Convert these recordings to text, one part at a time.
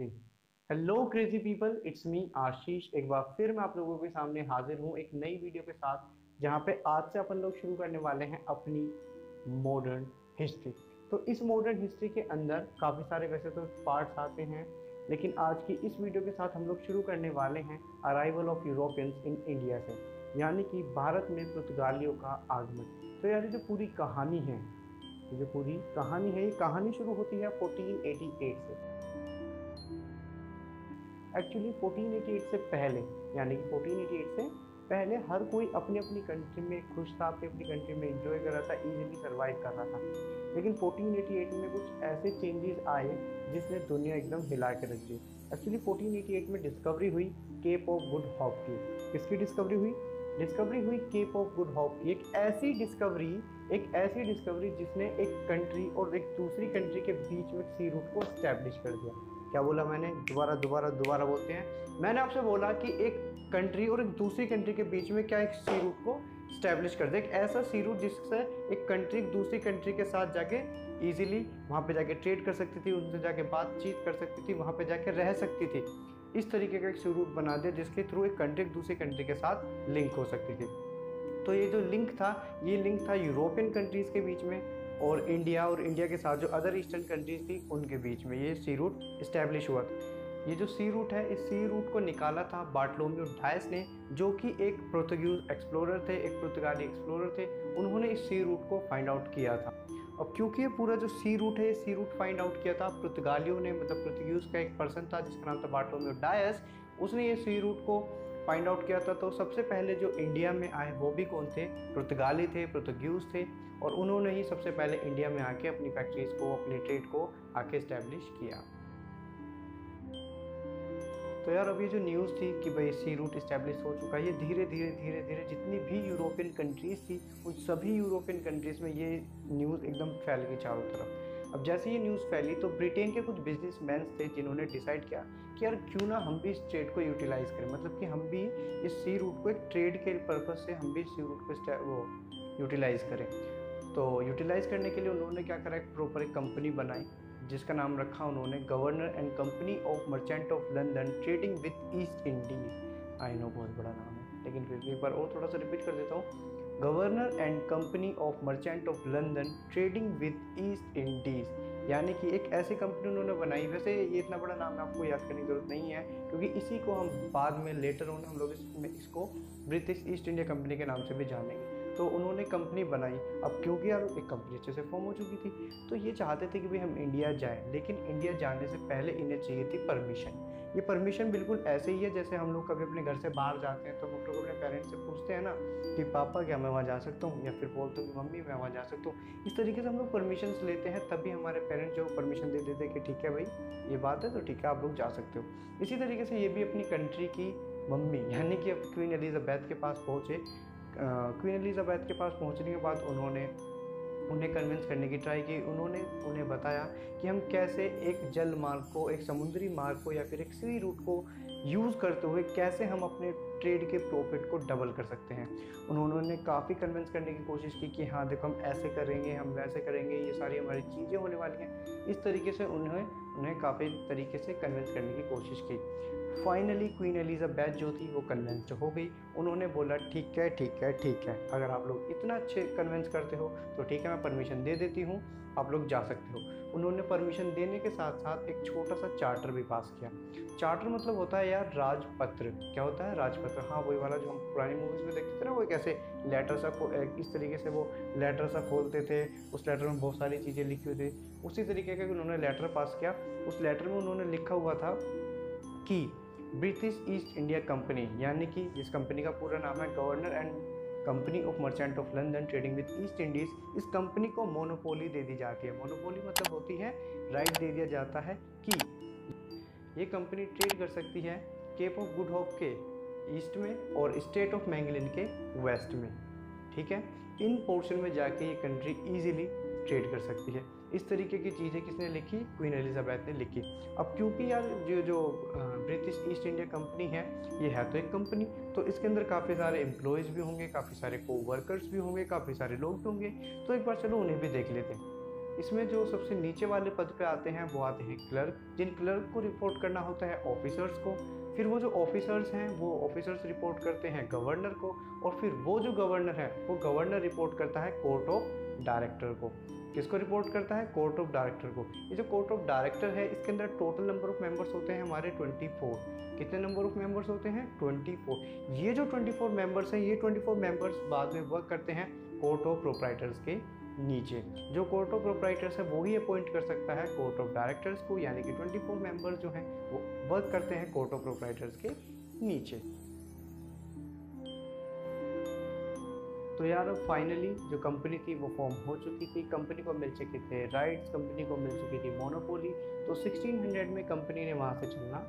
History. Hello crazy people, it's me Ashish. एक बार फिर मैं आप लोगों के सामने हाजिर हूँ एक नई वीडियो के साथ, जहाँ पे आज से अपन लोग शुरू करने वाले हैं अपनी मॉडर्न हिस्ट्री। तो इस मॉडर्न हिस्ट्री के अंदर काफ़ी सारे वैसे तो पार्ट्स आते हैं, लेकिन आज की इस वीडियो के साथ हम लोग शुरू करने वाले हैं arrival of Europeans in India से, यानी कि भारत में पुर्तगालियों का आगमन। तो यार ये जो पूरी कहानी है, ये कहानी शुरू होती है 1488 से। एक्चुअली 1488 से पहले, यानी कि 1488 से पहले हर कोई अपनी अपनी कंट्री में खुश था, अपनी अपनी कंट्री में एंजॉय कर रहा था, इजीली सरवाइव कर रहा था। लेकिन 1488 में कुछ ऐसे चेंजेस आए जिसने दुनिया एकदम हिला के रख दी। एक्चुअली 1488 में डिस्कवरी हुई केप ऑफ गुड होप की। किसकी डिस्कवरी हुई? डिस्कवरी हुई केप ऑफ गुड होप की। एक ऐसी डिस्कवरी जिसने एक कंट्री और एक दूसरी कंट्री के बीच में सी रूट को एस्टेब्लिश कर दिया। क्या बोला मैंने? दोबारा बोलते हैं। मैंने आपसे बोला कि एक कंट्री और एक दूसरी कंट्री के बीच में क्या एक सी रूट को स्टैब्लिश कर दे। एक ऐसा सी रूट जिससे एक कंट्री दूसरी कंट्री के साथ जाके इजीली वहाँ पे जाके ट्रेड कर सकती थी, उनसे जाके बातचीत कर सकती थी, वहाँ पे जाके रह सकती थी। इस तरीके का एक सी रूट बना दिया जिसके थ्रू एक कंट्री दूसरी कंट्री के साथ लिंक हो सकती थी। तो ये जो लिंक था यूरोपियन कंट्रीज़ के बीच में और इंडिया के साथ जो अदर ईस्टर्न कंट्रीज थी उनके बीच में ये सी रूट इस्टेब्लिश हुआ था। ये जो सी रूट है, इस सी रूट को निकाला था बार्टोलोम्यू डायस ने, जो कि एक पुर्तगाली एक्सप्लोरर थे। उन्होंने इस सी रूट को फाइंड आउट किया था। अब क्योंकि ये पूरा जो सी रूट है, सी रूट फाइंड आउट किया था पुर्तगालियों ने, मतलब पुर्तगीज का एक पर्सन था जिसका नाम था बार्टोलोम्यू डायस। उसने ये सी रूट को फाइंड आउट किया था। तो सबसे पहले जो इंडिया में आए वो भी कौन थे? पुर्तगाली थे, पुर्तगीज थे, और उन्होंने ही सबसे पहले इंडिया में आके अपनी फैक्ट्रीज को, अपनी ट्रेड को आके इस्टेब्लिश किया। तो यार अब ये जो न्यूज़ थी कि भाई सी रूट इस्टेब्लिश हो चुका है, ये धीरे धीरे जितनी भी यूरोपियन कंट्रीज़ थी उन सभी यूरोपियन कंट्रीज़ में ये न्यूज़ एकदम फैल गई चारों तरफ। अब जैसे ये न्यूज़ फैली तो ब्रिटेन के कुछ बिजनेसमैन थे जिन्होंने डिसाइड किया कि यार क्यों ना हम भी इस ट्रेड को यूटिलाइज़ करें, मतलब कि हम भी इस सी रूट को एक ट्रेड के पर्पज़ से हम भी इस सी रूट को वो यूटिलाइज़ करें। तो यूटिलाइज़ करने के लिए उन्होंने क्या करा, एक प्रॉपर एक कंपनी बनाई जिसका नाम रखा उन्होंने governor and company of merchant of London trading with east Indies. I know बहुत बड़ा नाम है, लेकिन फिर भी एक बार और थोड़ा सा रिपीट कर देता हूँ। Governor and company of merchant of London trading with east Indies, यानी कि एक ऐसी कंपनी उन्होंने बनाई। वैसे ये इतना बड़ा नाम आपको याद करने की जरूरत नहीं है, क्योंकि इसी को हम बाद में लेटर ऑन हम लोग इसको ब्रिटिश ईस्ट इंडिया कंपनी के नाम से भी जानेंगे। तो उन्होंने कंपनी बनाई। अब क्योंकि यार एक कंपनी अच्छे से फॉर्म हो चुकी थी, तो ये चाहते थे कि भाई हम इंडिया जाएं, लेकिन इंडिया जाने से पहले इन्हें चाहिए थी परमिशन। ये परमिशन बिल्कुल ऐसे ही है जैसे हम लोग कभी अपने घर से बाहर जाते हैं तो हम लोग अपने पेरेंट्स से पूछते हैं ना कि पापा क्या मैं वहाँ जा सकता हूँ, या फिर बोलते हैं कि मम्मी मैं वहाँ जा सकता हूँ। इस तरीके से हम लोग परमिशन लेते हैं, तभी हमारे पेरेंट्स जो परमिशन दे देते हैं कि ठीक है भाई ये बात है तो ठीक है आप लोग जा सकते हो। इसी तरीके से ये भी अपनी कंट्री की मम्मी यानी कि क्वीन एलिजाबेथ के पास पहुँचे। क्वीन एलिजाबेथ के पास पहुंचने के बाद उन्होंने उन्हें कन्विंस करने की ट्राई की। उन्होंने उन्हें बताया कि हम कैसे एक जल मार्ग को, एक समुद्री मार्ग को या फिर एक सी रूट को यूज़ करते हुए कैसे हम अपने ट्रेड के प्रॉफिट को डबल कर सकते हैं। उन्होंने काफ़ी कन्विंस करने की कोशिश की कि हाँ देखो हम ऐसे करेंगे, हम वैसे करेंगे, ये सारी हमारी चीज़ें होने वाली हैं। इस तरीके से उन्हें काफ़ी तरीके से कन्विंस करने की कोशिश की। फाइनली क्वीन एलिजाबेथ जो थी वो कन्विंस्ड हो गई। उन्होंने बोला ठीक है, अगर आप लोग इतना अच्छे कन्विंस करते हो तो ठीक है, मैं परमिशन दे देती हूँ, आप लोग जा सकते हो। उन्होंने परमिशन देने के साथ साथ एक छोटा सा चार्टर भी पास किया। चार्टर मतलब होता है यार राजपत्र। क्या होता है? राजपत्र। हाँ वही वाला जो हम पुरानी मूवीज़ में देखते थे ना, वो एक ऐसे लेटर सा इस तरीके से वो लेटर सा खोलते थे, उस लेटर में बहुत सारी चीज़ें लिखी हुई थी। उसी तरीके का उन्होंने लेटर पास किया। उस लेटर में उन्होंने लिखा हुआ था कि ब्रिटिश ईस्ट इंडिया कंपनी, यानी कि जिस कंपनी का पूरा नाम है governor and company of merchant of London trading with east Indies, इस कंपनी को मोनोपोली दे दी जाती है। मोनोपोली मतलब होती है राइट दे दिया जाता है कि ये कंपनी ट्रेड कर सकती है केप ऑफ गुड होप के ईस्ट में और स्टेट ऑफ मैंगलिन के वेस्ट में। ठीक है, इन पोर्शन में जाके ये कंट्री इजीली ट्रेड कर सकती है। इस तरीके की चीज़ें किसने लिखी? क्वीन एलिजाबेथ ने लिखी। अब क्योंकि यार जो ब्रिटिश ईस्ट इंडिया कंपनी है, ये है तो एक कंपनी, तो इसके अंदर काफ़ी सारे एम्प्लॉयज़ भी होंगे, काफ़ी सारे को वर्कर्स भी होंगे, काफ़ी सारे लोग भी होंगे। तो एक बार चलो उन्हें भी देख लेते हैं। इसमें जो सबसे नीचे वाले पद पे आते हैं वो आते हैं क्लर्क, जिन क्लर्क को रिपोर्ट करना होता है ऑफिसर्स को। फिर वो जो ऑफिसर्स हैं वो ऑफिसर्स रिपोर्ट करते हैं गवर्नर को, और फिर वो जो गवर्नर है वो गवर्नर रिपोर्ट करता है कोर्ट ऑफ डायरेक्टर को। किसको रिपोर्ट करता है? कोर्ट ऑफ डायरेक्टर को। ये जो कोर्ट ऑफ डायरेक्टर है इसके अंदर टोटल नंबर ऑफ मेंबर्स होते हैं हमारे 24। कितने नंबर ऑफ मेंबर्स होते हैं? 24। ये जो 24 मेंबर्स हैं, ये 24 मेंबर्स बाद में वर्क करते हैं कोर्ट ऑफ प्रोप्राइटर्स के नीचे। जो कोर्ट ऑफ प्रोप्राइटर्स है वो ही अपॉइंट कर सकता है कोर्ट ऑफ डायरेक्टर्स को, यानी कि 24 मेंबर्स जो हैं वो वर्क करते हैं कोर्ट ऑफ प्रोप्राइटर्स के नीचे। तो यार फाइनली जो कंपनी थी वो फॉर्म हो चुकी थी, कंपनी को मिल चुके थे राइट्स, कंपनी को मिल चुकी थी मोनोपोली। तो 1600 में कंपनी ने वहाँ से चलना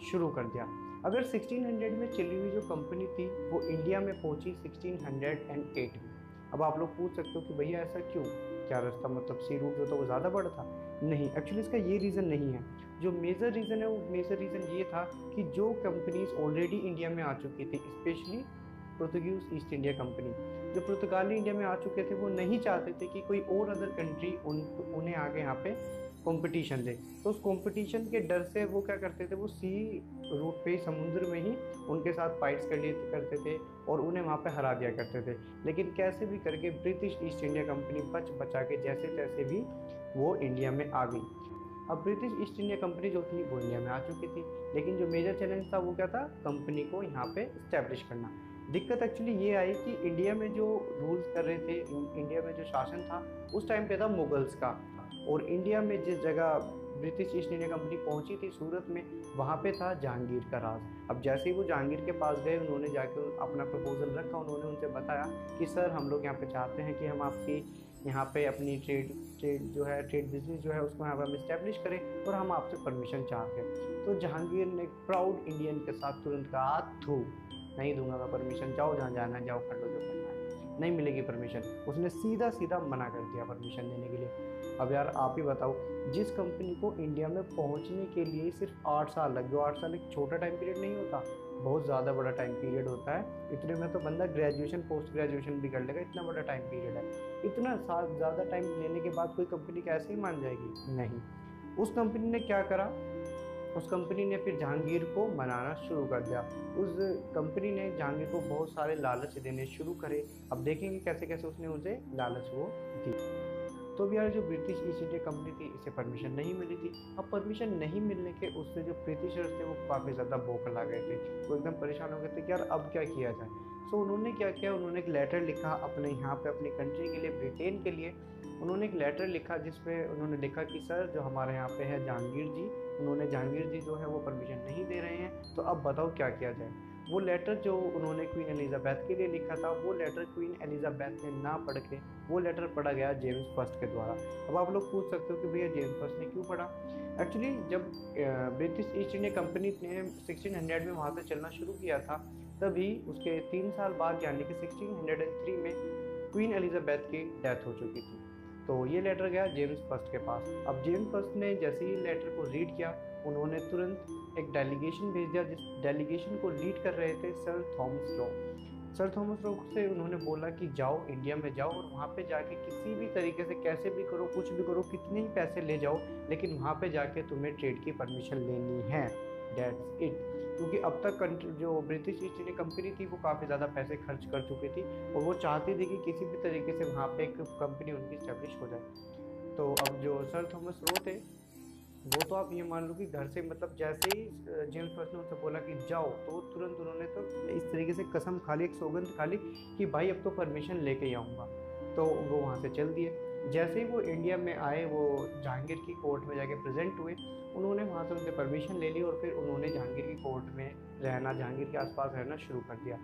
शुरू कर दिया। अगर 1600 में चली हुई जो कंपनी थी वो इंडिया में पहुँची 1608 में। अब आप लोग पूछ सकते हो कि भैया ऐसा क्यों, क्या रास्ता मतलब सी रूट जो था वो ज़्यादा बड़ा था? नहीं, एक्चुअली इसका ये रीज़न नहीं है। जो मेजर रीज़न है वो मेजर रीज़न ये था कि जो कंपनीज ऑलरेडी इंडिया में आ चुकी थी, specially Portuguese east India company, जो पुर्तगाली इंडिया में आ चुके थे, वो नहीं चाहते थे कि कोई और अदर कंट्री उन्हें आगे यहाँ पे कंपटीशन दे। तो उस कंपटीशन के डर से वो क्या करते थे, वो सी रूट पे समुद्र में ही उनके साथ फाइट्स कर लिए करते थे और उन्हें वहाँ पे हरा दिया करते थे। लेकिन कैसे भी करके ब्रिटिश ईस्ट इंडिया कंपनी बच बचा के जैसे तैसे भी वो इंडिया में आ गई। अब ब्रिटिश ईस्ट इंडिया कंपनी जो थी वो इंडिया में आ चुकी थी, लेकिन जो मेजर चैलेंज था वो क्या था? कंपनी को यहाँ पे इस्टेब्लिश करना। दिक्कत एक्चुअली ये आई कि इंडिया में जो रूल्स कर रहे थे, इंडिया में जो शासन था उस टाइम पे था मुगल्स का, और इंडिया में जिस जगह ब्रिटिश ईस्ट इंडिया कंपनी पहुंची थी सूरत में, वहाँ पे था जहांगीर का राज। अब जैसे ही वो जहांगीर के पास गए, उन्होंने जाकर अपना प्रपोजल रखा, उन्होंने उनसे बताया कि सर हम लोग यहाँ पे चाहते हैं कि हम आपकी यहाँ पे अपनी ट्रेड बिजनेस जो है उसको यहाँ पर हम इस्टेब्लिश करें और हम आपसे परमिशन चाहते हैं। तो जहांगीर ने प्राउड इंडियन के साथ तुरंत कहा, थू नहीं दूंगा मैं परमिशन, जाओ जहाँ जाना है जाओ, कर लो जो करना है, नहीं मिलेगी परमिशन। उसने सीधा सीधा मना कर दिया परमिशन देने के लिए। अब यार आप ही बताओ, जिस कंपनी को इंडिया में पहुंचने के लिए सिर्फ 8 साल लग गए, 8 साल एक छोटा टाइम पीरियड नहीं होता, बहुत ज़्यादा बड़ा टाइम पीरियड होता है। इतने में तो बंदा ग्रेजुएशन पोस्ट ग्रेजुएशन भी कर लेगा, इतना बड़ा टाइम पीरियड है। इतना ज़्यादा टाइम लेने के बाद कोई कंपनी कैसे ही मान जाएगी? नहीं। उस कंपनी ने क्या करा, उस कंपनी ने फिर जहांगीर को मनाना शुरू कर दिया। उस कंपनी ने जहांगीर को बहुत सारे लालच देने शुरू करे। अब देखेंगे कैसे कैसे उसने उसे लालच वो दी। तो भी यार जो ब्रिटिश ईस्ट इंडिया कंपनी थी इसे परमिशन नहीं मिली थी। अब परमिशन नहीं मिलने के उससे जो ब्रिटिशर्स थे वो काफ़ी ज़्यादा बौखला गए थे, वो एकदम परेशान हो गए थे कि यार अब क्या किया जाए। सो उन्होंने क्या किया, उन्होंने एक लेटर लिखा अपने यहाँ पे अपनी कंट्री के लिए, ब्रिटेन के लिए। उन्होंने एक लेटर लिखा जिसमें उन्होंने लिखा कि सर जो हमारे यहाँ पे है जहांगीर जी, जहांगीर जी जो है वो परमिशन नहीं दे रहे हैं, तो अब बताओ क्या किया जाए। वो लेटर जो उन्होंने क्वीन एलिजाबेथ के लिए लिखा था, वो लेटर क्वीन एलिजाबेथ ने ना पढ़ के वो लेटर पढ़ा गया जेम्स फर्स्ट के द्वारा। अब आप लोग पूछ सकते हो कि भैया जेम्स फर्स्ट ने क्यों पढ़ा। एक्चुअली जब ब्रिटिश ईस्ट इंडिया कंपनी ने 1600 में वहाँ से चलना शुरू किया था, तभी उसके 3 साल बाद यानी कि 1603 में क्वीन एलिजाबेथ की डेथ हो चुकी थी। तो ये लेटर गया जेम्स फर्स्ट के पास। अब जेम्स फर्स्ट ने जैसे ही लेटर को रीड किया, उन्होंने तुरंत एक डेलीगेशन भेज दिया, जिस डेलीगेशन को लीड कर रहे थे सर थॉमस लो। सर थॉमस लो से उन्होंने बोला कि जाओ इंडिया में जाओ और वहाँ पे जाके किसी भी तरीके से कैसे भी करो, कुछ भी करो, कितने ही पैसे ले जाओ, लेकिन वहाँ पे जाके तुम्हें ट्रेड की परमिशन लेनी है, दैट्स इट। क्योंकि अब तक जो ब्रिटिश ईस्ट इंडिया कंपनी थी वो काफ़ी ज़्यादा पैसे खर्च कर चुकी थी और वो चाहती थी कि किसी भी तरीके से वहाँ पे एक कंपनी उनकी इस्टेब्लिश हो जाए। तो अब जो सर थॉमस लो थे वो तो आप ये मान लो कि घर से मतलब जैसे ही जेम्स फर्स्ट ने उनसे बोला कि जाओ, तो तुरंत उन्होंने तो इस तरीके से कसम खा ली, एक सौगंध खा ली कि भाई अब तो परमिशन लेके ही आऊँगा। तो वो वहाँ से चल दिए। जैसे ही वो इंडिया में आए, वो जहांगीर की कोर्ट में जाके प्रेजेंट हुए, उन्होंने वहाँ से उनसे परमिशन ले ली और फिर उन्होंने जहांगीर की कोर्ट में रहना, जहांगीर के आसपास रहना शुरू कर दिया।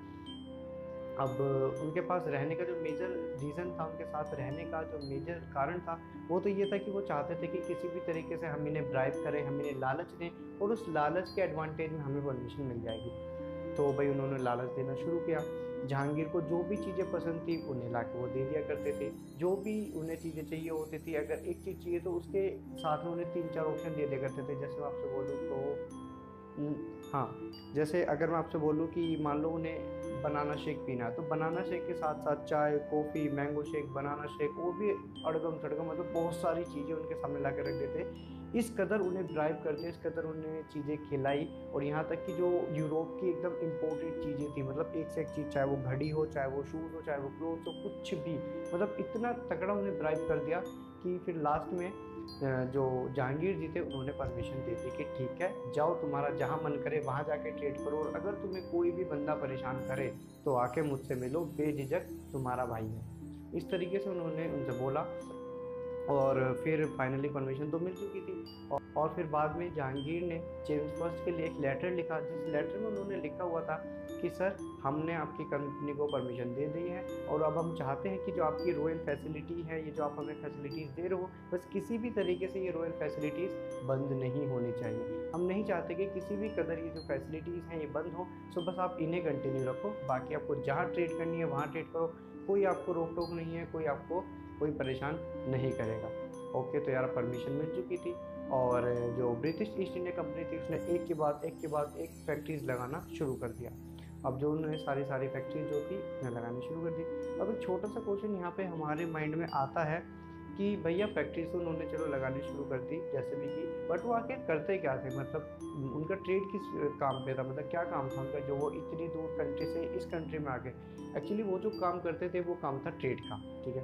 अब उनके पास रहने का जो मेजर रीज़न था, उनके साथ रहने का जो मेजर कारण था, वो तो ये था कि वो चाहते थे कि किसी भी तरीके से हम इन्हें ब्राइब करें, हम इन्हें लालच दें और उस लालच के एडवांटेज में हमें परमिशन मिल जाएगी। तो भाई उन्होंने लालच देना शुरू किया। जहांगीर को जो भी चीज़ें पसंद थी उन्हें ला के वो दे दिया करते थे, जो भी उन्हें चीज़ें चाहिए होती थी। अगर एक चीज़ चाहिए तो उसके साथ में उन्हें 3-4 ऑप्शन दे दिया करते थे। जैसे मैं आपसे बोलूँ तो हाँ, जैसे अगर मैं आपसे बोलूँ कि मान लो उन्हें बनाना शेक पीना है तो बनाना शेक के साथ साथ चाय, coffee, mango shake, banana shake, और भी अड़गम सड़गम, मतलब बहुत सारी चीज़ें उनके सामने ला के रख देते। इस कदर उन्हें ड्राइव करते, इस कदर उन्हें चीज़ें खिलाई, और यहाँ तक कि जो यूरोप की एकदम इम्पोर्टेड चीज़ें थी, मतलब एक से एक चीज़, चाहे वो घड़ी हो, चाहे वो शूज़ हो, चाहे वो क्लोथ्स हो, कुछ भी, मतलब इतना तगड़ा उन्हें ड्राइव कर दिया कि फिर लास्ट में जो जहांगीर जी थे उन्होंने परमिशन दे दी कि ठीक है, जाओ, तुम्हारा जहाँ मन करे वहाँ जाके ट्रेड करो, और अगर तुम्हें कोई भी बंदा परेशान करे तो आके मुझसे मिलो, बेझिझक, तुम्हारा भाई है। इस तरीके से उन्होंने उनसे बोला, और फिर फाइनली परमिशन तो मिल चुकी थी। और फिर बाद में जहांगीर ने जेम्स फर्स्ट के लिए एक लेटर लिखा, जिस लेटर में उन्होंने लिखा हुआ था कि सर, हमने आपकी कंपनी को परमिशन दे दी है, और अब हम चाहते हैं कि जो आपकी रॉयल फैसिलिटी है, ये जो आप हमें फैसिलिटीज़ दे रहे हो, बस किसी भी तरीके से ये रॉयल फैसिलिटीज़ बंद नहीं होनी चाहिए। हम नहीं चाहते कि किसी भी कदर ये जो फैसिलिटीज़ हैं ये बंद हो। सो बस आप इन्हें कंटिन्यू रखो, बाकी आपको जहाँ ट्रेड करनी है वहाँ ट्रेड करो, कोई आपको रोक टोक नहीं है, कोई आपको कोई परेशान नहीं करेगा। ओके, तो यार परमिशन मिल चुकी थी, और जो ब्रिटिश ईस्ट इंडिया कंपनी थी उसने एक के बाद एक फैक्ट्रीज लगाना शुरू कर दिया। अब जो उन्होंने सारी फैक्ट्रीज जो थी उन्हें लगानी शुरू कर दी। अब एक छोटा सा क्वेश्चन यहाँ पे हमारे माइंड में आता है कि भैया फैक्ट्रीज तो उन्होंने चलो लगानी शुरू कर दी जैसे भी की, बट वो आखिर करते क्या थे, मतलब उनका ट्रेड किस काम पे था, मतलब क्या काम था उनका जो वो इतनी दूर कंट्री से इस कंट्री में आ गए। एक्चुअली वो जो काम करते थे वो काम था ट्रेड का, ठीक है।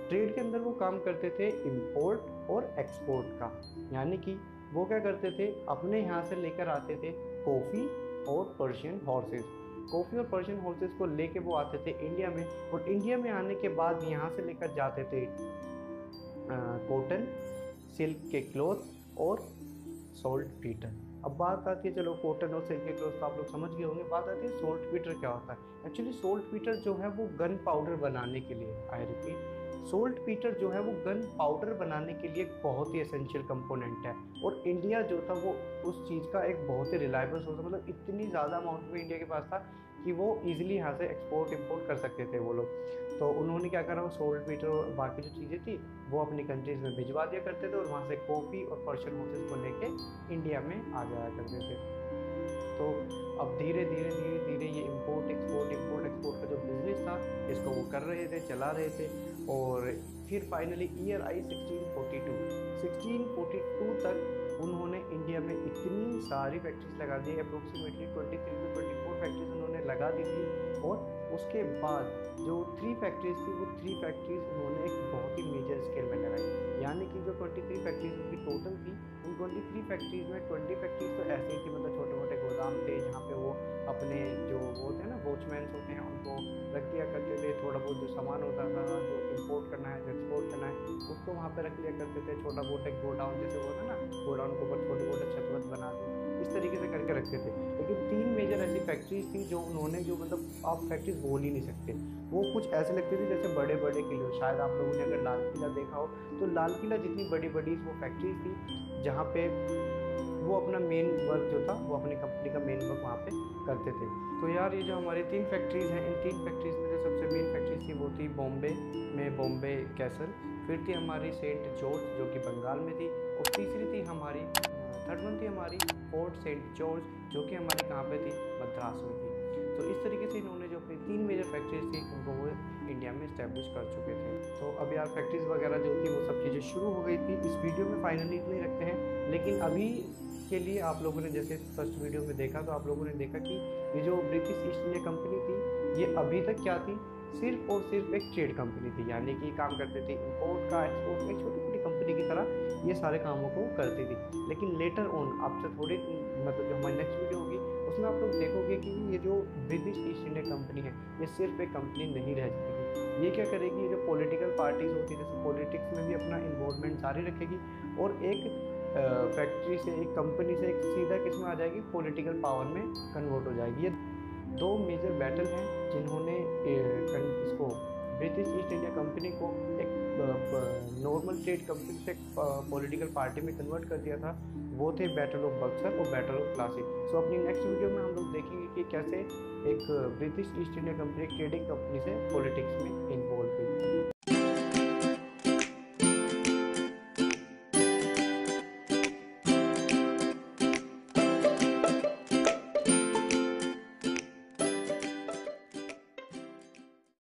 ट्रेड के अंदर वो काम करते थे इंपोर्ट और एक्सपोर्ट का, यानी कि वो क्या करते थे, अपने यहाँ से लेकर आते थे कॉफ़ी और पर्शियन हॉर्सेस। कॉफ़ी और पर्शियन हॉर्सेस को लेके वो आते थे इंडिया में, और इंडिया में आने के बाद यहाँ से लेकर जाते थे कॉटन, सिल्क के क्लॉथ और सॉल्ट पीटर। अब बात आती है, चलो कॉटन और सिल्क के क्लॉथ तो आप लोग समझ गए होंगे, बात आती है सॉल्ट पीटर क्या होता है। एक्चुअली सॉल्ट पीटर जो है वो गन पाउडर बनाने के लिए, आई रिपीट, सोल्ट पीटर जो है वो गन पाउडर बनाने के लिए एक बहुत ही एसेंशियल कंपोनेंट है, और इंडिया जो था वो उस चीज़ का एक बहुत ही रिलायबल सोर्स, मतलब इतनी ज़्यादा अमाउंट में इंडिया के पास था कि वो इजीली यहाँ से एक्सपोर्ट इंपोर्ट कर सकते थे वो लोग। तो उन्होंने क्या करा, वो सोल्ट पीटर और बाकी जो चीज़ें थी वो अपनी कंट्रीज़ में भिजवा दिया करते थे, और वहाँ से कॉफ़ी और पर्शियन हॉर्सेस को लेके इंडिया में आ जाया करते थे। तो अब धीरे धीरे ये इम्पोर्ट एक्सपोर्ट का जो बिजनेस था इसको वो कर रहे थे, चला रहे थे। और फिर फाइनली ईयर आई 1642 तक उन्होंने इंडिया में इतनी सारी फैक्ट्रीज लगा दी, अप्रोक्सीमेटली 23 से 24 फैक्ट्रीज उन्होंने लगा दी थी। और उसके बाद जो 3 फैक्ट्रीज थी वो 3 फैक्ट्रीज उन्होंने एक बहुत ही मेजर स्केल में लगाई, यानी कि जो 23 फैक्ट्रीज उनकी टोटल थी, उन 23 फैक्ट्रीज में 20 फैक्ट्रीज तो ऐसे ही थी, मतलब छोटे मोटे गोदाम थे जहाँ पे वो अपने जो वो होते हैं ना, वॉचमैन होते हैं, उनको रख दिया करते थे। थोड़ा बहुत जो सामान होता था, जो इम्पोर्ट करना है, जो एक्सपोर्ट करना है, उसको वहाँ पे रख लिया करते थे। छोटा बहुत एक गोडाउन जैसे वो होता है ना, गोडाउन के ऊपर छोटे मोटे छत वत बना दी, इस तरीके से करके रखते थे। लेकिन 3 मेजर ऐसी फैक्ट्रीज थी जो उन्होंने, जो मतलब आप फैक्ट्रीज बोल ही नहीं सकते, वो कुछ ऐसे लगते थे जैसे बड़े बड़े किले। शायद आप लोगों ने अगर लाल किला देखा हो तो लाल किला जितनी बड़ी बड़ी वो फैक्ट्रीज थी जहाँ पे वो अपना मेन वर्क जो था वो अपनी कंपनी का मेन वर्क वहाँ पे करते थे। तो यार ये जो हमारी 3 फैक्ट्रीज़ हैं, इन 3 फैक्ट्रीज़ में जो सबसे मेन फैक्ट्रीज थी वो थी बॉम्बे में बॉम्बे कैसल, फिर थी हमारी सेंट जॉर्ज जो कि बंगाल में थी, और तीसरी थी हमारी थर्ड वन थी हमारी फोर्ट सेंट जॉर्ज जो कि हमारी कहाँ पे थी, मद्रास में थी। तो इस तरीके से इन्होंने जो अपनी 3 मेजर फैक्ट्रीज थी उनको वो इंडिया में इस्टेब्लिश कर चुके थे। तो अब यार फैक्ट्रीज वगैरह जो थी वो सब चीज़ें शुरू हो गई थी। इस वीडियो में फाइनली इतने ही रखते हैं, लेकिन अभी के लिए आप लोगों ने जैसे फर्स्ट वीडियो में देखा तो आप लोगों ने देखा कि ये जो ब्रिटिश ईस्ट इंडिया कंपनी थी ये अभी तक क्या थी, सिर्फ और सिर्फ एक ट्रेड कंपनी थी, यानी कि काम करती थी इंपोर्ट का, एक्सपोर्ट का, एक छोटी मोटी कंपनी की तरह ये सारे कामों को करती थी। लेकिन लेटर ऑन आपसे थोड़ी, मतलब जो हमारी नेक्स्ट वीडियो होगी उसमें आप लोग देखोगे कि ये जो ब्रिटिश ईस्ट इंडिया कंपनी है ये सिर्फ एक कंपनी नहीं रह जाएगी। ये क्या करेगी, ये जो पॉलिटिकल पार्टीज होती है जैसे पॉलिटिक्स में भी अपना इन्वॉल्वमेंट जारी रखेगी, और एक फैक्ट्री से, एक कंपनी से एक सीधा किस में आ जाएगी, पॉलिटिकल पावर में कन्वर्ट हो जाएगी। ये 2 मेजर बैटल हैं जिन्होंने इसको ब्रिटिश ईस्ट इंडिया कंपनी को एक नॉर्मल ट्रेड कंपनी से पॉलिटिकल पार्टी में कन्वर्ट कर दिया था। वो थे बैटल ऑफ बक्सर और बैटल ऑफ प्लासी। सो अपनी नेक्स्ट वीडियो में हम लोग देखेंगे कि कैसे एक British east India company trading company से पॉलिटिक्स में इन्वॉल्व हुई।